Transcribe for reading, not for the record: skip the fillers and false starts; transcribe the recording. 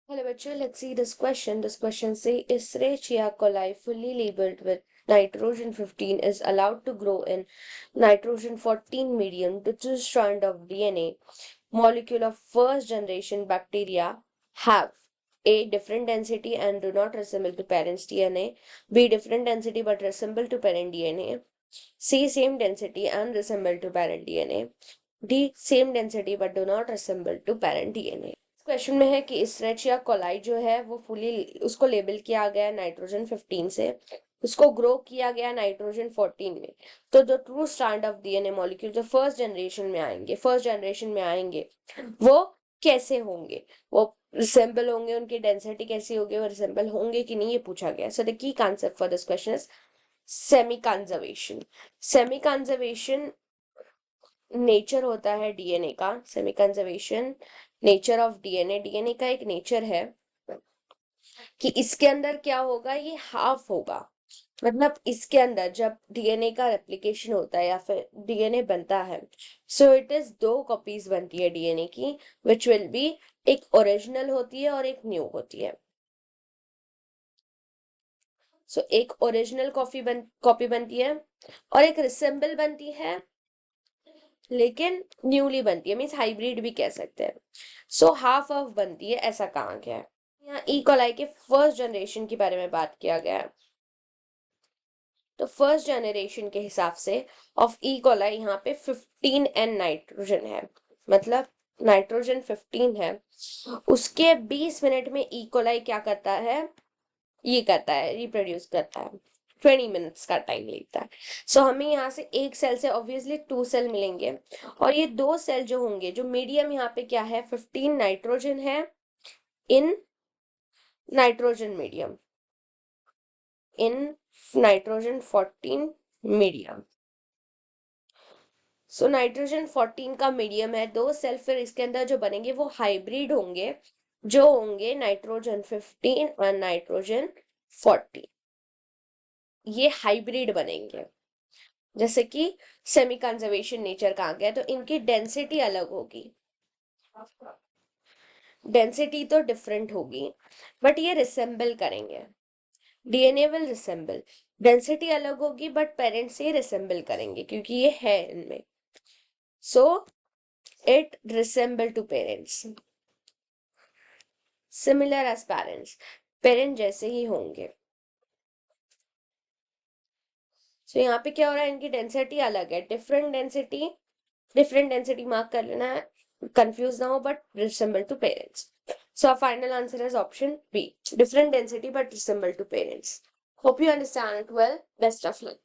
Hello, bachcho. Let's see this question. This question says, Escherichia coli fully labeled with nitrogen 15 is allowed to grow in nitrogen 14 medium to two strand of DNA molecule of first generation bacteria have A. Different density and do not resemble to parent's DNA. B. Different density but resemble to parent DNA. C. Same density and resemble to parent DNA. D. Same density but do not resemble to parent DNA. Question में है कि इस्रेचिया coli जो है वो fully उसको label किया गया nitrogen 15 से, उसको ग्रो किया गया नाइट्रोजन 14 में। तो जो true strand of DNA molecule जो फर्स्ट जनरेशन में आएंगे वो कैसे होंगे, वो रिसेंबल होंगे, उनकी डेंसिटी कैसी होगी, वो रिसेंबल होंगे कि नहीं, ये पूछा गया। So the key concept for this question is semi conservation. Semi conservation nature होता है डीएनए का। Semi conservation nature of DNA, DNA का एक नेचर है कि इसके अंदर क्या होगा, ये हाफ होगा। मतलब इसके अंदर जब डीएनए का रेप्लिकेशन होता है या फिर डीएनए बनता है, सो इट इज दो कॉपीज बनती है डीएनए की, विच विल बी एक ओरिजिनल होती है और एक न्यू होती है। सो एक ओरिजिनल कॉपी बनती है और एक रिसेंबल बनती है, लेकिन न्यूली बनती है, मीन्स हाइब्रिड भी कह सकते हैं। सो हाफ ऑफ बनती है, ऐसा कहा गया है। यहाँ ई कोलाई के फर्स्ट जनरेशन के बारे में बात किया गया है। तो फर्स्ट जनरेशन के हिसाब से ऑफ ई कोलाई यहाँ पे 15N नाइट्रोजन है, मतलब नाइट्रोजन 15 है। उसके 20 मिनट में ई कोलाई क्या करता है, ये करता है, रिप्रोड्यूस करता है। 20 मिनट्स का टाइम लेता है। सो हमें यहाँ से एक सेल से ऑब्वियसली 2 सेल मिलेंगे, और ये 2 सेल जो होंगे, जो मीडियम यहाँ पे क्या है, 15 नाइट्रोजन है in nitrogen medium, in nitrogen 14 medium. So nitrogen 14 का मीडियम है, 2 सेल फिर इसके अंदर जो बनेंगे वो हाइब्रिड होंगे, जो होंगे नाइट्रोजन 15 और नाइट्रोजन 40। ये हाइब्रिड बनेंगे। जैसे कि सेमी कंजर्वेशन नेचर कहा गया, तो इनकी डेंसिटी अलग होगी, डेंसिटी तो डिफरेंट होगी, बट ये रिसेंबल करेंगे, डीएनए विल रिसेंबल। डेंसिटी अलग होगी बट पेरेंट से रिसेंबल करेंगे क्योंकि ये है इनमें। So it resemble to parents, similar as parents, parent जैसे ही होंगे। सो यहाँ पे क्या हो रहा है, इनकी डेंसिटी अलग है, डिफरेंट डेंसिटी मार्क कर लेना है, कंफ्यूज ना हो, but resemble to parents. So our final answer is option B. Different density but resemble to parents. Hope you understand it well. Best of luck.